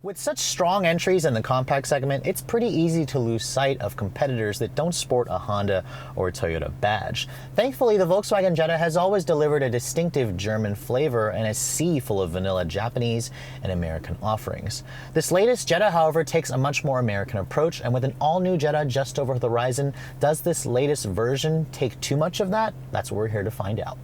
With such strong entries in the compact segment, it's pretty easy to lose sight of competitors that don't sport a Honda or a Toyota badge. Thankfully, the Volkswagen Jetta has always delivered a distinctive German flavor and a sea full of vanilla Japanese and American offerings. This latest Jetta, however, takes a much more American approach, and with an all-new Jetta just over the horizon, does this latest version take too much of that? That's what we're here to find out.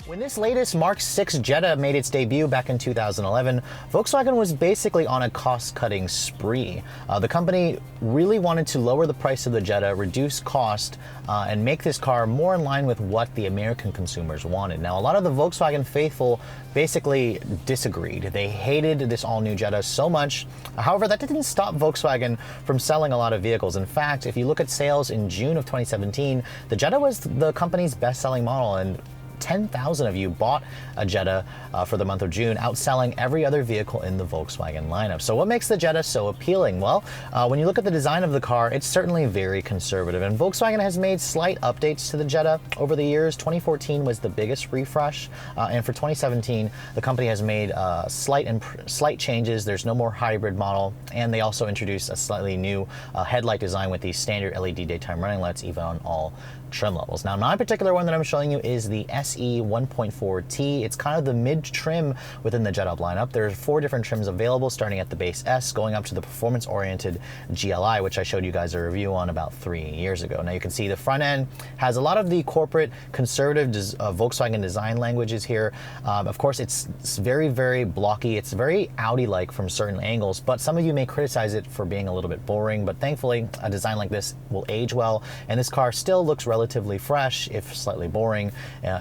When this latest Mark VI Jetta made its debut back in 2011, Volkswagen was basically on a cost-cutting spree. The company really wanted to lower the price of the Jetta, reduce cost, and make this car more in line with what the American consumers wanted. Now, a lot of the Volkswagen faithful basically disagreed. They hated this all-new Jetta so much. However, that didn't stop Volkswagen from selling a lot of vehicles. In fact, if you look at sales in June of 2017, the Jetta was the company's best-selling model, and 10,000 of you bought a Jetta for the month of June, outselling every other vehicle in the Volkswagen lineup. So what makes the Jetta so appealing? Well, when you look at the design of the car, it's certainly very conservative, and Volkswagen has made slight updates to the Jetta over the years. 2014 was the biggest refresh, and for 2017, the company has made slight changes. There's no more hybrid model, and they also introduced a slightly new headlight design with the standard LED daytime running lights, even on all trim levels. Now, my particular one that I'm showing you is the SE 1.4T. It's kind of the mid-trim within the Jetta lineup. There's 4 different trims available, starting at the base S, going up to the performance-oriented GLI, which I showed you guys a review on about 3 years ago. Now, you can see the front end has a lot of the corporate conservative Volkswagen design languages here. Of course, it's very, very blocky. It's very Audi-like from certain angles, but some of you may criticize it for being a little bit boring, but thankfully, a design like this will age well, and this car still looks relatively fresh, if slightly boring,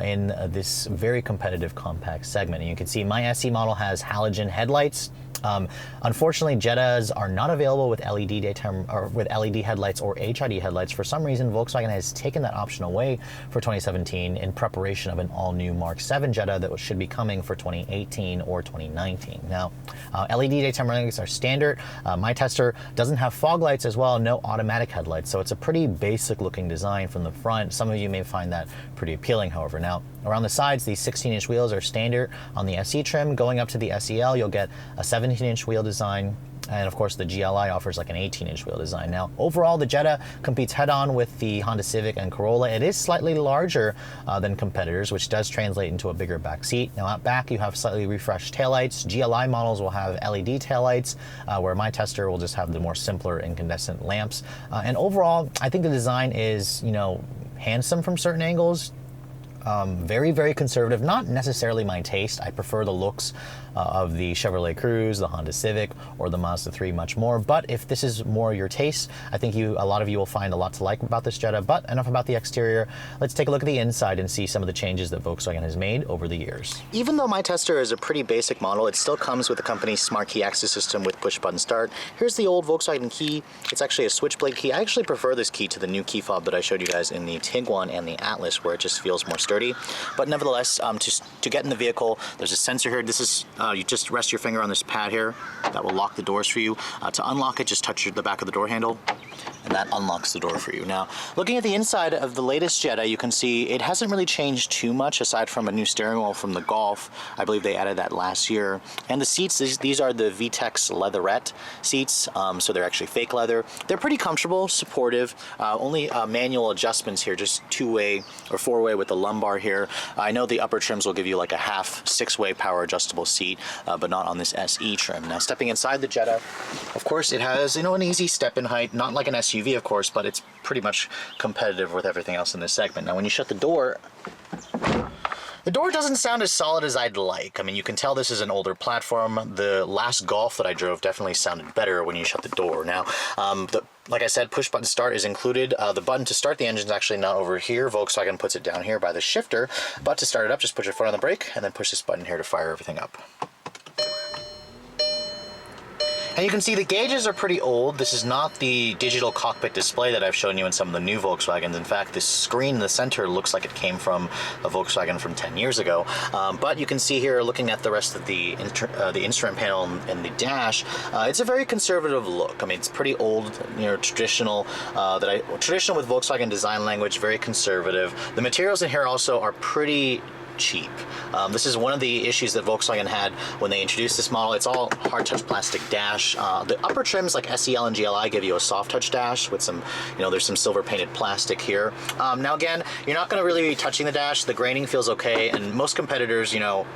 in this very competitive compact segment. And you can see my SE model has halogen headlights. Unfortunately, Jettas are not available with LED daytime or with LED headlights or HID headlights. For some reason, Volkswagen has taken that option away for 2017 in preparation of an all-new Mark VII Jetta that should be coming for 2018 or 2019. Now, LED daytime running lights are standard. My tester doesn't have fog lights as well, no automatic headlights, so it's a pretty basic-looking design from the front. Some of you may find that pretty appealing, however. Now, around the sides, these 16-inch wheels are standard on the SE trim. Going up to the SEL, you'll get a 17-inch wheel design, and of course the GLI offers like an 18-inch wheel design. Now, overall, the Jetta competes head-on with the Honda Civic and Corolla. It is slightly larger than competitors, which does translate into a bigger back seat. Now, out back, you have slightly refreshed taillights. GLI models will have LED taillights, where my tester will just have the more simpler incandescent lamps. And overall, I think the design is, handsome from certain angles. Very, very conservative, not necessarily my taste. I prefer the looks of the Chevrolet Cruze, the Honda Civic, or the Mazda 3 much more. But if this is more your taste, I think a lot of you will find a lot to like about this Jetta. But enough about the exterior. Let's take a look at the inside and see some of the changes that Volkswagen has made over the years. Even though my tester is a pretty basic model, it still comes with the company's smart key access system with push-button start. Here's the old Volkswagen key. It's actually a switchblade key. I actually prefer this key to the new key fob that I showed you guys in the Tiguan and the Atlas, where it just feels more sturdy. But nevertheless, to get in the vehicle, there's a sensor here. This is, you just rest your finger on this pad here. That will lock the doors for you. To unlock it, just touch the back of the door handle, and that unlocks the door for you. Now, looking at the inside of the latest Jetta, you can see it hasn't really changed too much aside from a new steering wheel from the Golf. I believe they added that last year. And the seats, these are the VTEX leatherette seats, so they're actually fake leather. They're pretty comfortable, supportive, only manual adjustments here, just 2-way or 4-way with the lumbar here. I know the upper trims will give you like a half 6-way power adjustable seat, but not on this SE trim. Now, stepping inside the Jetta, of course, it has, an easy step-in height, not like an SUV, of course, but it's pretty much competitive with everything else in this segment. Now, when you shut the door doesn't sound as solid as I'd like. I mean, you can tell this is an older platform. The last Golf that I drove definitely sounded better when you shut the door. Now, the Like I said, push button start is included. The button to start the engine is actually not over here. Volkswagen puts it down here by the shifter. But to start it up, just put your foot on the brake and then push this button here to fire everything up. And you can see the gauges are pretty old. This is not the digital cockpit display that I've shown you in some of the new Volkswagens. In fact, this screen in the center looks like it came from a Volkswagen from 10 years ago. But you can see here, looking at the rest of the instrument panel and the dash, it's a very conservative look. I mean, it's pretty old, you know, traditional with Volkswagen design language, very conservative. The materials in here also are pretty cheap. This is one of the issues that Volkswagen had when they introduced this model. It's all hard touch plastic dash. The upper trims like SEL and GLI give you a soft touch dash with some, you know, there's some silver painted plastic here. Now again, you're not going to really be touching the dash. The graining feels okay, and most competitors, you know,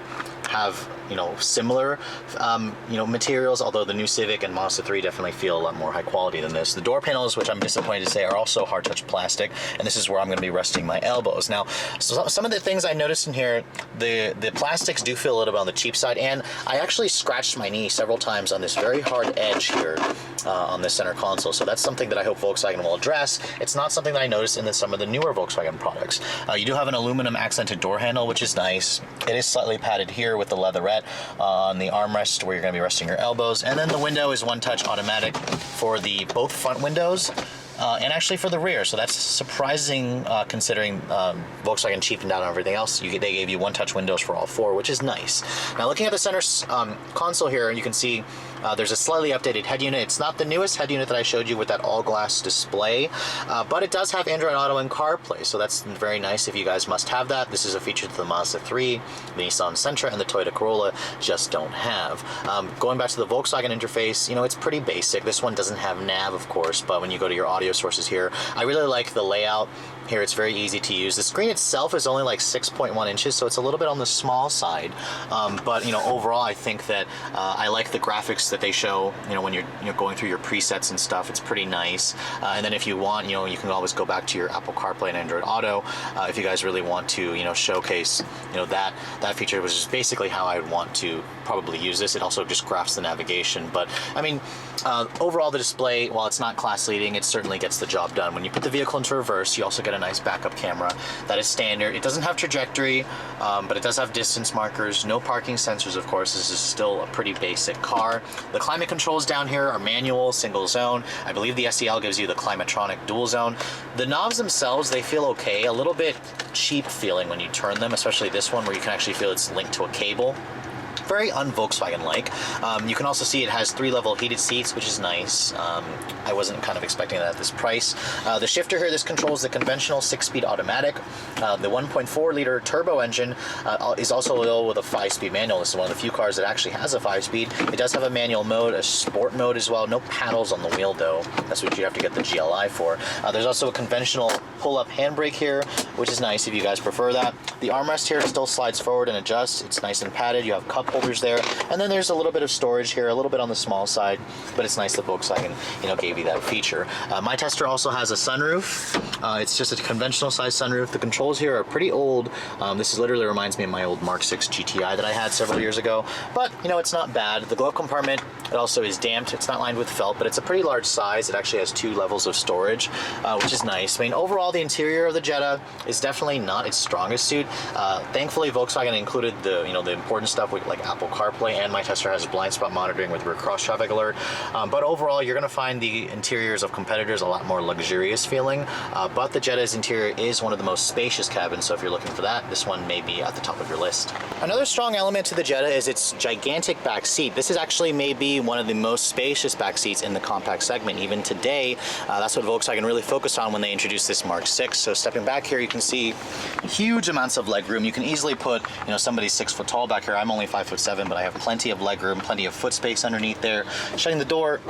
have, you know, similar, you know, materials, although the new Civic and Mazda 3 definitely feel a lot more high quality than this. The door panels, which I'm disappointed to say, are also hard touch plastic, and this is where I'm going to be resting my elbows. Now, so some of the things I noticed in here, the plastics do feel a little bit on the cheap side, and I actually scratched my knee several times on this very hard edge here on the center console, so that's something that I hope Volkswagen will address. It's not something that I noticed in some of the newer Volkswagen products. You do have an aluminum accented door handle, which is nice. It is slightly padded here with the leatherette on the armrest where you're going to be resting your elbows, and then the window is one touch automatic for the both front windows and actually for the rear, so that's surprising considering Volkswagen cheapened out on everything else. They gave you one touch windows for all four, which is nice. Now looking at the center console here, you can see there's a slightly updated head unit. It's not the newest head unit that I showed you with that all glass display, but it does have Android Auto and CarPlay, so that's very nice if you guys must have that. This is a feature that the Mazda 3, the Nissan Sentra, and the Toyota Corolla just don't have. Going back to the Volkswagen interface, you know, it's pretty basic. This one doesn't have nav, of course, but when you go to your audio sources here, I really like the layout. Here it's very easy to use. The screen itself is only like 6.1 inches, so it's a little bit on the small side. But you know, overall, I think that I like the graphics that they show. You know, when you're going through your presets and stuff, it's pretty nice. And then if you want, you know, you can always go back to your Apple CarPlay and Android Auto if you guys really want to, you know, showcase, you know, that feature, which is basically how I would want to probably use this. It also just graphs the navigation, but I mean, overall the display, while it's not class leading, it certainly gets the job done. When you put the vehicle into reverse, you also get a nice backup camera. That is standard. It doesn't have trajectory, but it does have distance markers. No parking sensors, of course. This is still a pretty basic car. The climate controls down here are manual, single zone. I believe the SEL gives you the Climatronic dual zone. The knobs themselves, they feel okay. A little bit cheap feeling when you turn them, especially this one where you can actually feel it's linked to a cable. Very un-Volkswagen-like. You can also see it has 3-level heated seats, which is nice. I wasn't kind of expecting that at this price. The shifter here, this controls the conventional 6-speed automatic. The 1.4-liter turbo engine is also available with a 5-speed manual. This is one of the few cars that actually has a 5-speed. It does have a manual mode, a sport mode as well. No paddles on the wheel, though. That's what you have to get the GLI for. There's also a conventional pull-up handbrake here, which is nice if you guys prefer that. The armrest here still slides forward and adjusts. It's nice and padded. You have cup holders there, and then there's a little bit of storage here, a little bit on the small side, but it's nice that Volkswagen, you know, gave you that feature. My Tester also has a sunroof. It's just a conventional size sunroof. The controls here are pretty old. This literally reminds me of my old Mark 6 GTI that I had several years ago, but you know, it's not bad. The glove compartment, it also is damped. It's not lined with felt, but it's a pretty large size. It actually has 2 levels of storage, which is nice. I mean, overall, the interior of the Jetta is definitely not its strongest suit. Thankfully, Volkswagen included the, you know, the important stuff with like Apple CarPlay, and my Tester has blind spot monitoring with rear cross traffic alert. But overall, you're going to find the interiors of competitors a lot more luxurious feeling. But the Jetta's interior is one of the most spacious cabins, so if you're looking for that, this one may be at the top of your list. Another strong element to the Jetta is its gigantic back seat. This is actually maybe one of the most spacious back seats in the compact segment. Even today, that's what Volkswagen really focused on when they introduced this Mark 6. So stepping back here, you can see huge amounts of leg room. You can easily put, you know, somebody 6 foot tall back here. I'm only 5'7", but I have plenty of leg room, plenty of foot space underneath there. Shutting the door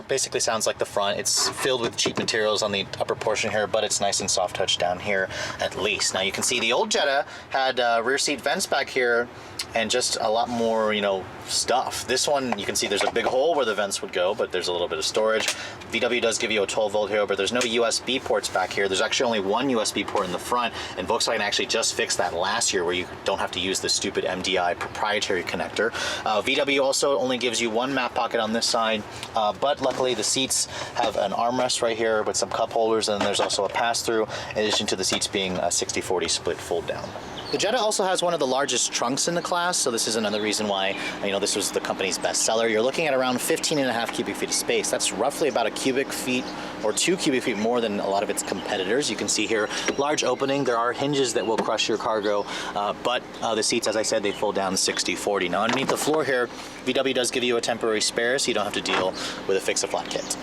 basically sounds like the front. It's filled with cheap materials on the upper portion here, but it's nice and soft touch down here at least. Now you can see the old Jetta had rear seat vents back here and just a lot more, you know, stuff. This one, you can see there's a big hole where the vents would go, but there's a little bit of storage. VW does give you a 12 volt here, but there's no USB ports back here. There's actually only one USB port in the front, and Volkswagen actually just fixed that last year where you don't have to use the stupid MDI proprietary connector. VW also only gives you one map pocket on this side, but but luckily the seats have an armrest right here with some cup holders, and there's also a pass-through in addition to the seats being a 60/40 split fold down. The Jetta also has one of the largest trunks in the class, so this is another reason why, this was the company's best seller. You're looking at around 15.5 cubic feet of space. That's roughly about a cubic feet or 2 cubic feet more than a lot of its competitors. You can see here, large opening. There are hinges that will crush your cargo, but the seats, as I said, they fold down 60/40. Now, underneath the floor here, VW does give you a temporary spare, so you don't have to deal with a fix-a-flat kit.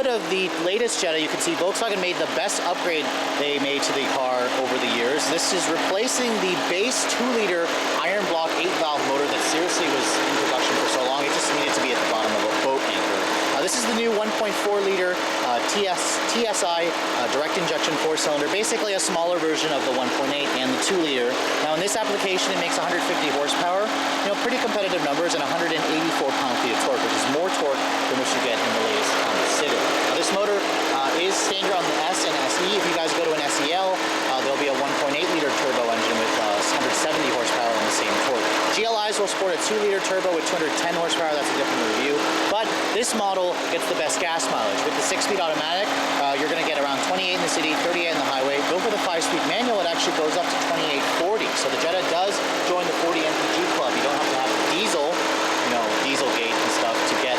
Of the latest Jetta, you can see Volkswagen made the best upgrade they made to the car over the years. This is replacing the base 2-liter iron block 8-valve motor that seriously was in production for so long. It just needed to be at the bottom of a boat anchor. This is the new 1.4-liter TSI direct injection 4-cylinder, basically a smaller version of the 1.8 and the 2-liter. Now in this application, it makes 150 horsepower, pretty competitive numbers, and 184 pound-feet of torque, which is more torque than what you get in the latest Honda Civic. This motor is standard on the S and SE. If you guys go to an SEL, there'll be a 1.8-liter turbo engine with 170 horsepower and the same torque. GLIs will sport a 2-liter turbo with 210 horsepower. That's a different review. But this model gets the best gas mileage. With the 6-speed automatic, you're going to get around 28 in the city, 38 in the highway. Go for the 5-speed manual, it actually goes up to 2840. So the Jetta does join the 40 MPG club. You don't have to have a diesel, Dieselgate and stuff to get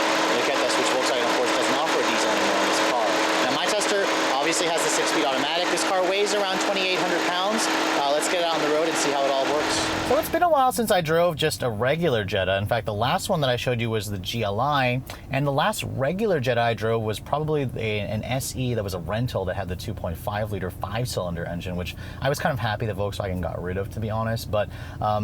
this, which Volkswagen, of course, doesn't offer a diesel anymore in this car. Now, my tester obviously has the 6-speed automatic. This car weighs around 2,800 pounds. Let's get it out on the road and see how it all works. So it's been a while since I drove just a regular Jetta. In fact, the last one that I showed you was the GLI, and the last regular Jetta I drove was probably an SE that was a rental that had the 2.5-liter 5-cylinder engine, which I was kind of happy that Volkswagen got rid of, to be honest. But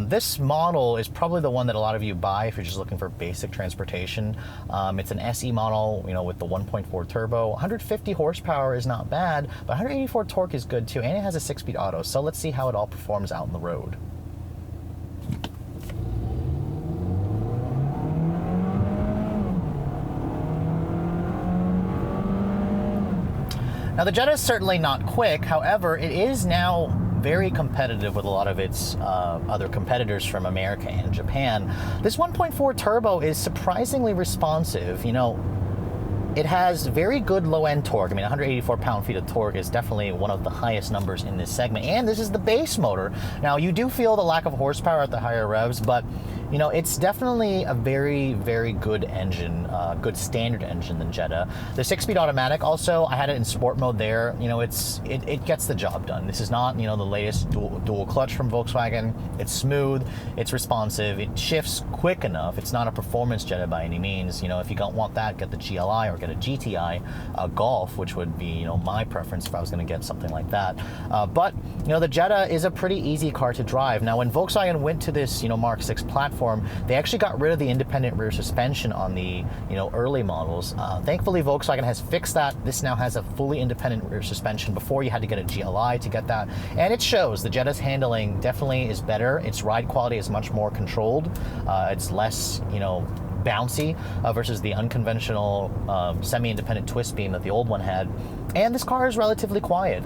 this model is probably the one that a lot of you buy if you're just looking for basic transportation. It's an SE model, with the 1.4 turbo. 150 horsepower is not bad, but 184 torque is good too, and it has a 6-speed auto. So let's see how it all performs out on the road. Now, the Jetta is certainly not quick. However, it is now very competitive with a lot of its other competitors from America and Japan. This 1.4 turbo is surprisingly responsive. It has very good low-end torque. 184 pound-feet of torque is definitely one of the highest numbers in this segment. And this is the base motor. Now, you do feel the lack of horsepower at the higher revs, but it's definitely a very, very good engine, good standard engine than Jetta. The 6-speed automatic also, I had it in sport mode there. It gets the job done. This is not, the latest dual clutch from Volkswagen. It's smooth, it's responsive, it shifts quick enough. It's not a performance Jetta by any means. If you don't want that, get the GLI or get a GTI, a Golf, which would be, my preference if I was going to get something like that. But, the Jetta is a pretty easy car to drive. Now, when Volkswagen went to this, Mark 6 platform, they actually got rid of the independent rear suspension on the early models. Thankfully, Volkswagen has fixed that. This now has a fully independent rear suspension. Before, you had to get a GLI to get that, and it shows. The Jetta's handling definitely is better. Its ride quality is much more controlled. It's less bouncy versus the unconventional semi-independent twist beam that the old one had. And this car is relatively quiet.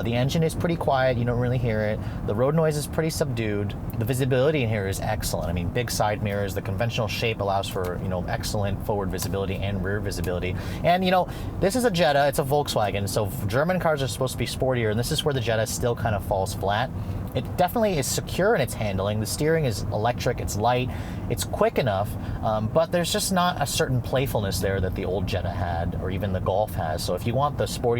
The engine is pretty quiet. You don't really hear it. The road noise is pretty subdued. The visibility in here is excellent. Big side mirrors. The conventional shape allows for, excellent forward visibility and rear visibility. And, this is a Jetta. It's a Volkswagen. So German cars are supposed to be sportier, and this is where the Jetta still kind of falls flat. It definitely is secure in its handling. The steering is electric, it's light, it's quick enough, but there's just not a certain playfulness there that the old Jetta had, or even the Golf has. So if you want the sportier,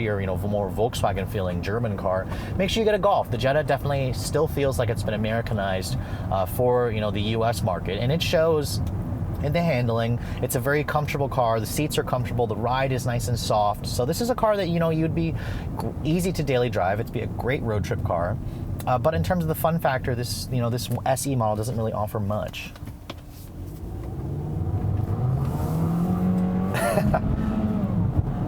more Volkswagen-feeling German car, make sure you get a Golf. The Jetta definitely still feels like it's been Americanized for, the US market, and it shows in the handling. It's a very comfortable car. The seats are comfortable. The ride is nice and soft. So this is a car that, you'd be easy to daily drive. It'd be a great road trip car. But in terms of the fun factor, this SE model doesn't really offer much.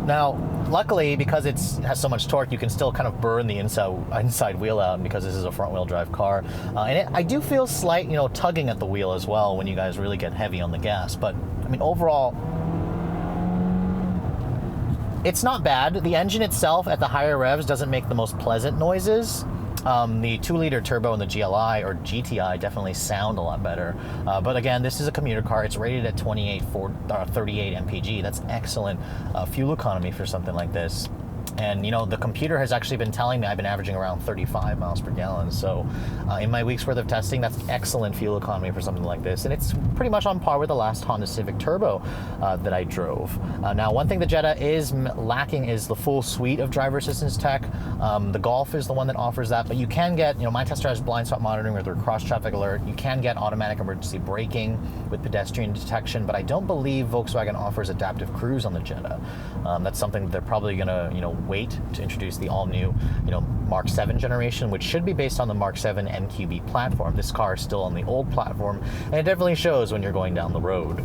Now, luckily, because it has so much torque, you can still kind of burn the inside wheel out, because this is a front-wheel drive car. And I do feel slight, tugging at the wheel as well when you guys really get heavy on the gas. But, overall, It's not bad. The engine itself at the higher revs doesn't make the most pleasant noises. The 2-liter turbo and the GLI or GTI definitely sound a lot better. But again, this is a commuter car. It's rated at 38 mpg. That's excellent fuel economy for something like this. And, you know, the computer has actually been telling me I've been averaging around 35 miles per gallon. So in my week's worth of testing, that's excellent fuel economy for something like this. And it's pretty much on par with the last Honda Civic Turbo that I drove. Now, one thing the Jetta is lacking is the full suite of driver assistance tech. The Golf is the one that offers that, but you can get, you know, my tester has blind spot monitoring with their cross traffic alert. You can get automatic emergency braking with pedestrian detection, but I don't believe Volkswagen offers adaptive cruise on the Jetta. That's something that they're probably gonna, you know, wait to introduce the all-new, you know, Mark 7 generation, which should be based on the Mark 7 MQB platform. This car is still on the old platform, and it definitely shows when you're going down the road.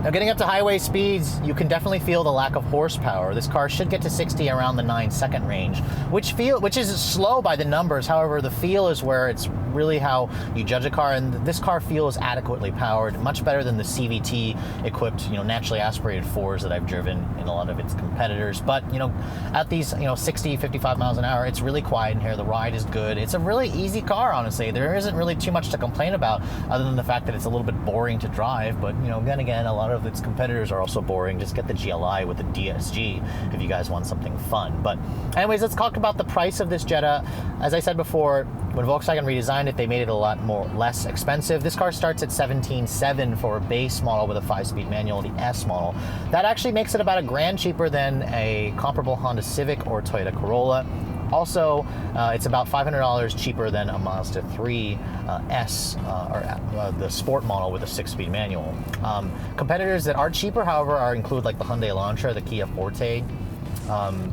Now, getting up to highway speeds, you can definitely feel the lack of horsepower. This car should get to 60 around the 9-second range, which is slow by the numbers. However, the feel is where it's really how you judge a car, and this car feels adequately powered, much better than the CVT-equipped, you know, naturally aspirated 4s that I've driven in a lot of its competitors. But, you know, at these, you know, 60, 55 miles an hour, it's really quiet in here. The ride is good. It's a really easy car, honestly. There isn't really too much to complain about, other than the fact that it's a little bit boring to drive. But, you know, then again, a lot of its competitors are also boring. Just get the GLI with the DSG if you guys want something fun. But anyways, let's talk about the price of this Jetta. As I said before, when Volkswagen redesigned it, they made it a lot less expensive. This car starts at $17,700 for a base model with a 5-speed manual, the S model. That actually makes it about $1,000 cheaper than a comparable Honda Civic or Toyota Corolla. Also, it's about $500 cheaper than a Mazda 3 S, or the Sport model with a 6-speed manual. Competitors that are cheaper, however, include like the Hyundai Elantra, the Kia Forte,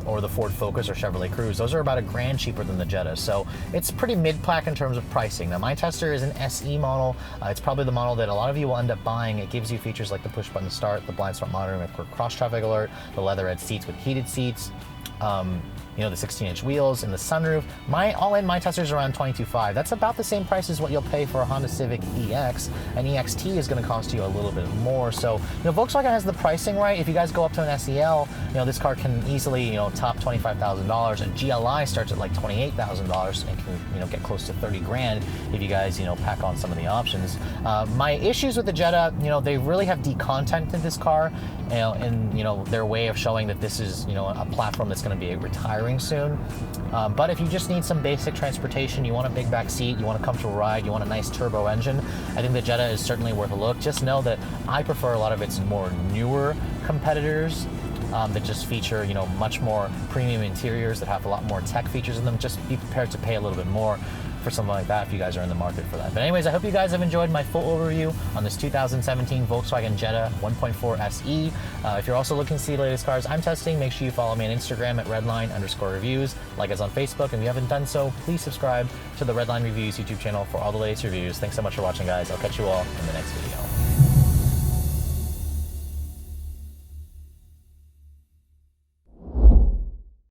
or the Ford Focus or Chevrolet Cruze. Those are about $1,000 cheaper than the Jetta, so it's pretty mid-pack in terms of pricing. Now, my tester is an SE model. It's probably the model that a lot of you will end up buying. It gives you features like the push-button start, the blind spot monitoring with cross-traffic alert, the leatherette seats with heated seats, you know, the 16-inch wheels and the sunroof. All-in, my tester's around $22,500. That's about the same price as what you'll pay for a Honda Civic EX. An EXT is going to cost you a little bit more. So, you know, Volkswagen has the pricing right. If you guys go up to an SEL, you know, this car can easily, you know, top $25,000. A GLI starts at like $28,000 and can, you know, get close to $30,000 if you guys, you know, pack on some of the options. My issues with the Jetta, you know, they really have decontented this car, you know, in, you know, their way of showing that this is, you know, a platform that's going to be retiring soon. But if you just need some basic transportation, you want a big back seat, you want a comfortable ride, you want a nice turbo engine, I think the Jetta is certainly worth a look. Just know that I prefer a lot of its more newer competitors that just feature, you know, much more premium interiors that have a lot more tech features in them. Just be prepared to pay a little bit more for something like that if you guys are in the market for that. But anyways, I hope you guys have enjoyed my full overview on this 2017 Volkswagen Jetta 1.4 SE. If you're also looking to see the latest cars I'm testing, make sure you follow me on Instagram at Redline_reviews. Like us on Facebook, and if you haven't done so, please subscribe to the Redline Reviews YouTube channel for all the latest reviews. Thanks so much for watching, guys. I'll catch you all in the next video.